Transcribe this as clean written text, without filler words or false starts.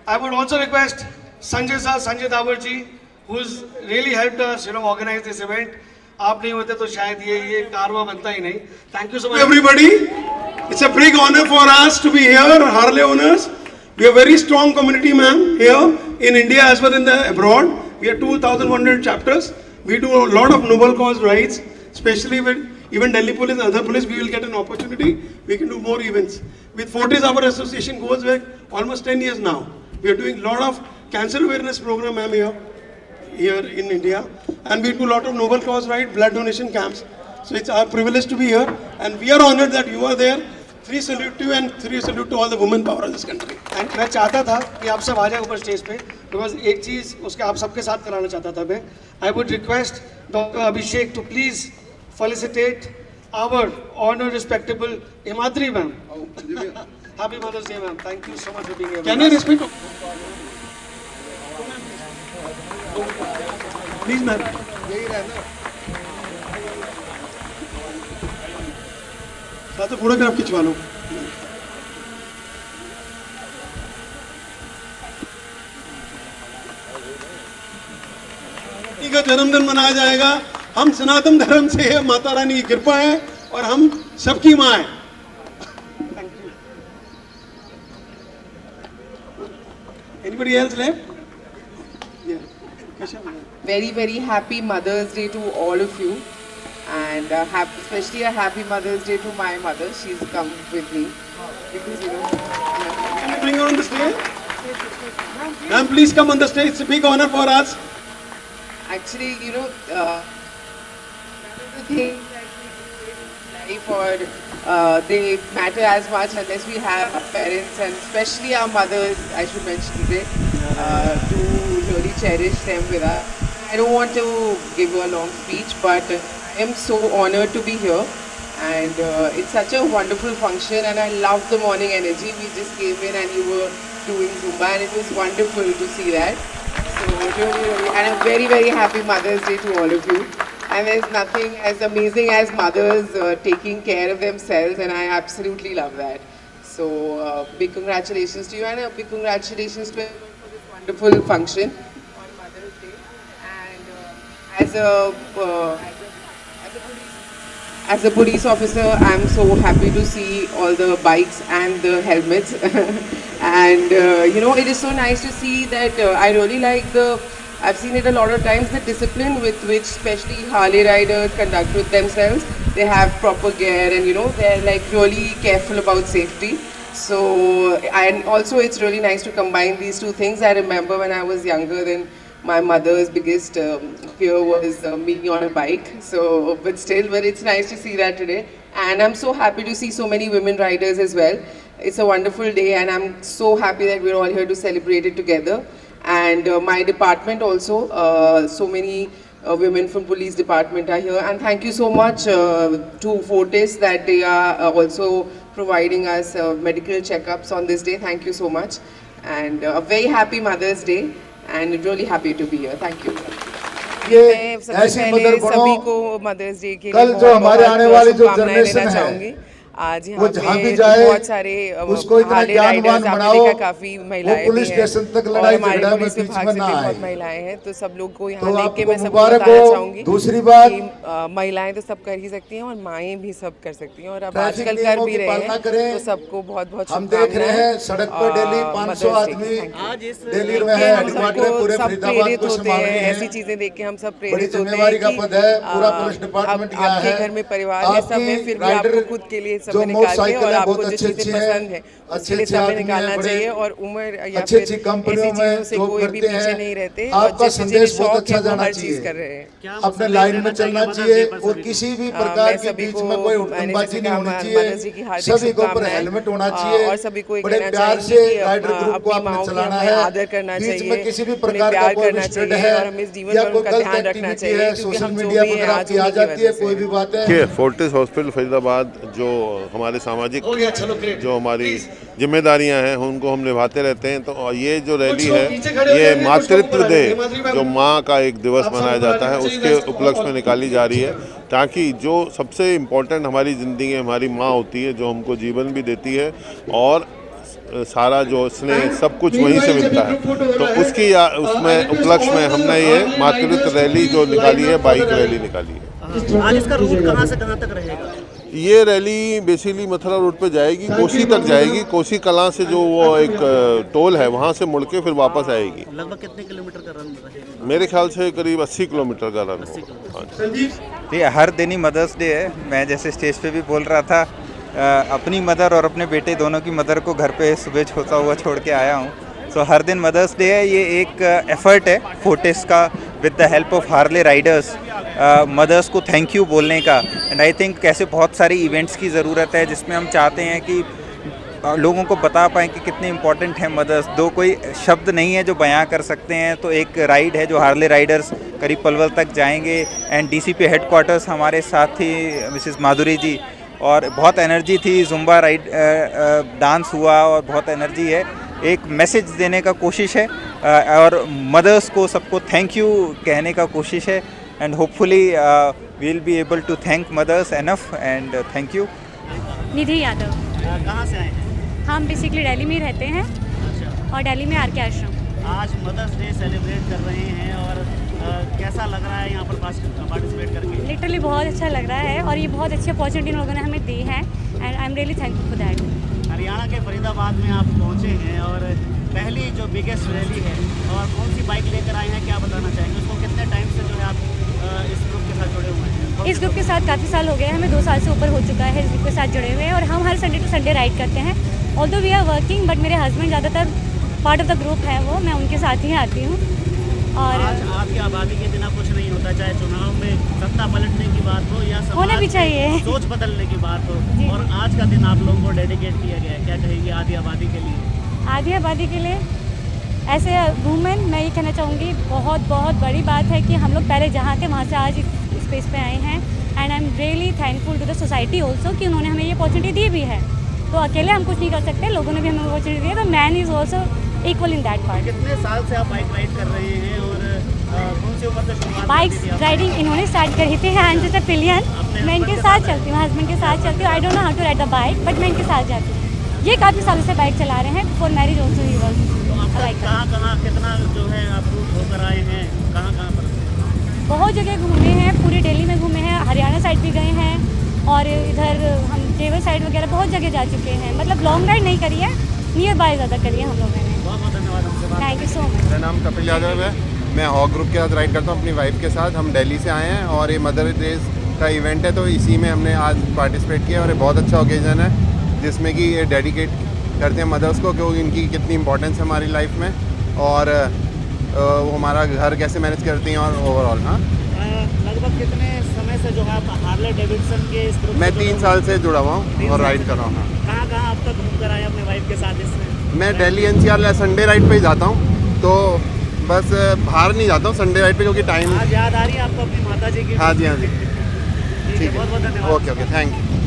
I would also request Sanjay Dabur ji, who's really helped us, organize this event. आप नहीं होते तो शायद ये कारवा बनता ही नहीं. Thank you so much. Everybody, it's a big honor for us to be here, Harley owners. We are a very strong community, ma'am, here in India as well in the abroad. We are 2,100 chapters. We do a lot of noble cause rides, especially with even Delhi police and other police. We will get an opportunity. We can do more events. With Fortis, our association goes back almost 10 years now. We are doing a lot of cancer awareness program, ma'am, here in India, and we do a lot of noble cause ride, blood donation camps. So it's our privilege to be here, and we are honored that you are there. 3 salute to you and 3 salute to all the women power of this country. And मैं चाहता था कि आप सब आ जाए ऊपर stage पे, because एक चीज़ उसके आप सबके साथ कराना चाहता था मैं. I would request Dr. Abhishek to please felicitate our honored, respectable Himadri ma'am. Happy Mother's Day, ma'am. Thank you so much for being here. Can I respect? Please, ma'am. साथ फोटोग्राफ खिंचवा लो. का जन्मदिन मनाया जाएगा. हम सनातन धर्म से है, माता रानी की कृपा है और हम सबकी माँ है. Anybody else left? Yeah. Very happy Mother's Day to all of you, and especially a happy Mother's Day to my mother. She's come with me because Can you bring her on the stage? Ma'am, please come on the stage. It's a big honor for us. actually, the things that we do in life, or they matter as much unless we have our parents, and especially our mothers, I should mention today, to really cherish them with us. I don't want to give you a long speech, but I am so honored to be here, and it's such a wonderful function, and I love the morning energy. We just came in and you were doing Zumba, and it was wonderful to see that. So really, and a very happy Mother's Day to all of you. And there's nothing as amazing as mothers taking care of themselves, and I absolutely love that. So big congratulations to you, and a big congratulations to everyone for this wonderful function on Mother's Day. And as a police officer, I'm so happy to see all the bikes and the helmets. And it is so nice to see that. I really like I've seen it a lot of times, the discipline with which especially Harley riders conduct with themselves. They have proper gear, and they're like really careful about safety. So, and also it's really nice to combine these two things. I remember when I was younger, then my mother's biggest fear was me on a bike. So, but it's nice to see that today. And I'm so happy to see so many women riders as well. It's a wonderful day, and I'm so happy that we're all here to celebrate it together. And my department also, so many women from police department are here. And thank you so much to Fortis that they are also providing us medical checkups on this day. Thank you so much. And a very happy Mother's Day, and really happy to be here. Thank you. ये ऐसी mother बनो कल जो हमारे आने वाली जो generation है वो जहाँ भी जाए उसको इतना ज्ञानवान बनाओ, वो पुलिस स्टेशन तक लड़ाई झगड़ा में बीच में ना आए। महिलाएं हैं तो सब लोग को यहाँ तो देख के मैं सबको मुबारक बताना हो। चाहूंगी दूसरी बात, महिलाएं तो सब कर ही सकती हैं और माएँ भी सब कर सकती हैं, और अब ट्रैफिक आजकल कर नियमों भी की रहे पालना हैं। करें। तो सबको बहुत हम देख रहे हैं सड़क पर डेली 500 आदमी दिल्ली में है, हेडक्वार्टर पूरे फरीदाबाद को संभाल रहे हैं। ऐसी चीजें देख के हम सब बड़ी प्रेरित होते हैं जिम्मेवारी का कि पद है, पूरा पुलिस डिपार्टमेंट यहाँ है। आपके घर में परिवार है, सब में फिर भी आपको खुद के लिए समय निकाल के, और आपको जो चीजें पसंद है उसके लिए समय निकालना चाहिए। और उम्र या फिर ऐसी चीजों से कोई भी पीछे नहीं रहते, और आपका जिसे संदेश बहुत शौक अच्छा है वो जाना हर चीज कर रहे हैं। चाहिए, अपने लाइन में चलना चाहिए और किसी भी प्रकार के बीच में कोई हुड़दंगबाजी नहीं होनी चाहिए। सभी को ऊपर हेलमेट होना चाहिए, और सभी को बड़े प्यार से राइडर ग्रुप को आपने चलाना है, आदर करना बीच चाहिए, में किसी भी प्रकार का कोई स्टंट है और हमें इस जीवन या में कोई उनका गलत ध्यान रखना एक्टिविटी चाहिए, है क्योंकि सोशल हम जो मीडिया भी पर हैं आपकी आ आज जाती है, उनकी कोई भी बात है। देखिए, फोर्टिस हॉस्पिटल फरीदाबाद जो हमारे सामाजिक Oh yeah, चलो great. जो हमारी Please. जिम्मेदारियां हैं उनको हम निभाते रहते हैं। तो ये जो रैली लोग है नीचे खड़े हो ये जाएंगे, कुछ लोग मातृत्व ऊपर आ डे जाएंगे। हिमाद्री मैम, जो माँ का एक दिवस आप सब मनाया ऊपर आ जाता है जाएंगे। उसके चलिए, guys, उपलक्ष्य में बहुत- निकाली जा रही है, ताकि जो सबसे इम्पोर्टेंट हमारी ज़िंदगी में हमारी माँ होती है, जो हमको जीवन भी देती है और सारा जो स्नेह सब कुछ वहीं से मिलता है। तो उसमें उपलक्ष्य में हमने ये मातृत्व रैली जो निकाली है, बाइक रैली निकाली है। आज इसका रूट कहाँ से कहाँ तक रहेगा? ये रैली बेसिकली मथुरा रोड पे जाएगी, कोसी तक जाएगी, कोसी कलां से जो वो एक टोल है वहाँ से मुड़ के फिर वापस आएगी। लगभग कितने किलोमीटर का रन रहेगा? मेरे ख्याल से करीब 80 किलोमीटर का रन होगा। हाँ जी। तो ये हर दिन ही मदर्स डे है। मैं जैसे स्टेज पे भी बोल रहा था, अपनी मदर और अपने बेटे दोनों की मदर को घर पे सुबह होता हुआ छोड़ के आया हूँ। सो हर दिन मदर्स डे है। ये एक एफर्ट है फोर्टिस का with the help of Harley riders, mothers को थैंक यू बोलने का। एंड आई थिंक ऐसे बहुत सारे इवेंट्स की ज़रूरत है जिसमें हम चाहते हैं कि लोगों को बता पाएँ कि कितने इम्पोर्टेंट हैं मदर्स। दो कोई शब्द नहीं है जो बयां कर सकते हैं, तो एक राइड है जो हार्ले राइडर्स करीब पलवल तक जाएंगे। एंड डीसीपी हेडक्वार्टर्स हमारे साथ थी मिसेस माधुरी जी, और बहुत एनर्जी थी। जुम्बा राइड डांस हुआ और बहुत एनर्जी है। एक मैसेज देने का कोशिश है और मदर्स को सबको थैंक यू कहने का कोशिश है। And hopefully we will be able to thank mothers enough. And thank you. Nidhi Yadav. कहाँ से आए हैं? हम बेसिकली दिल्ली में ही रहते हैं और दिल्ली में आर के आश्रम। आज मदर्स डे सेलिब्रेट कर रहे हैं और कैसा लग रहा है यहाँ पर पार्टिसिपेट करके? लिटरली बहुत अच्छा लग रहा है और ये बहुत अच्छी अपॉर्चुनिटी इन लोगों ने हमें दी है and I am really thankful for that. Haryana के फरीदाबाद में आप पहुँचे हैं और पहली जो बिगेस्ट रैली है, और कौन सी बाइक लेकर आए हैं, क्या बताना चाहेंगे? उसको कितने टाइम से जो है आप इस ग्रुप के साथ जुड़े हुए हैं? इस ग्रुप के साथ काफ़ी साल हो गए हैं, हमें 2 साल से ऊपर हो चुका है इस ग्रुप के साथ जुड़े हुए हैं और हम हर संडे टू संडे राइड करते हैं। Although we are working, but मेरे हस्बैंड ज़्यादातर पार्ट ऑफ द ग्रुप है वो, मैं उनके साथ ही आती हूँ। और आज आपकी आबादी के बिना कुछ नहीं होता, चाहे चुनाव में सत्ता पलटने की बात हो या होना भी समाज चाहिए। में सोच बदलने की बात हो, जी। और आज का दिन आप लोगों को डेडिकेट किया गया है, क्या कहेंगे आधी आबादी के लिए? आधी आबादी के लिए ऐसे वुमेन मैं ये कहना चाहूँगी, बहुत बहुत बड़ी बात है कि हम लोग पहले जहाँ थे वहाँ से आज इस स्पेस पे आए हैं। And I am really thankful to the society also कि उन्होंने हमें ये अपॉर्चुनिटी दी भी है। तो अकेले हम कुछ नहीं कर सकते, लोगों ने भी हमें अपॉर्चुनिटी दी है, तो man is also equal in that part. कितने साल से आप बाइक राइड कर रहे हैं और कौन सी उम्र से शुरुआत बाइक्स की थी आपने? राइडिंग इन्होंने स्टार्ट करी थी, I am just a pillion. मैं इनके साथ चलती हूँ, हस्बैंड के साथ चलती हूँ। I don't know how to ride the bike, but मैं इनके साथ जाती हूँ। ये काफ़ी सालों से बाइक चला रहे हैं, before marriage also he was bike. कहाँ कितना जो है आप रूट होकर आए हैं, कहाँ पर? बहुत जगह घूमे हैं, पूरी दिल्ली में घूमे हैं, हरियाणा साइड भी गए हैं और इधर हम केवल साइड वगैरह बहुत जगह जा चुके हैं। मतलब लॉन्ग राइड नहीं करी है, नियर बाय ज़्यादा करी है हम लोगों ने। बहुत बहुत धन्यवाद हमसे बात। Thank you so much. मेरा नाम कपिल यादव है। मैं हॉक ग्रुप के साथ राइड करता हूँ अपनी वाइफ के साथ। हम दिल्ली से आए हैं और ये मदर डे का इवेंट है, तो इसी में हमने आज पार्टिसिपेट किया और ये बहुत अच्छा ओकेजन है जिसमें कि ये डेडिकेट करते हैं मदर्स को, क्योंकि इनकी कितनी इंपॉर्टेंस है हमारी लाइफ में, और वो हमारा घर कैसे मैनेज करती हैं और ओवरऑल। हाँ, लगभग कितने समय से जो है आप हार्ले डेविडसन के इस ग्रुप? मैं 3 साल से जुड़ा हुआ हूँ और राइड कर रहा हूँ। कहाँ कहाँ अब तक घूम कर आए अपने वाइफ के साथ इसमें? मैं दिल्ली NCR संडे राइड पे ही जाता हूँ, तो बस बाहर नहीं जाता हूँ संडे राइड पे, क्योंकि टाइम। आज याद आ रही है आपको अपनी माता जी की? हाँ जी, हाँ जी, ठीक है, बहुत बहुत धन्यवाद। Okay, thank you.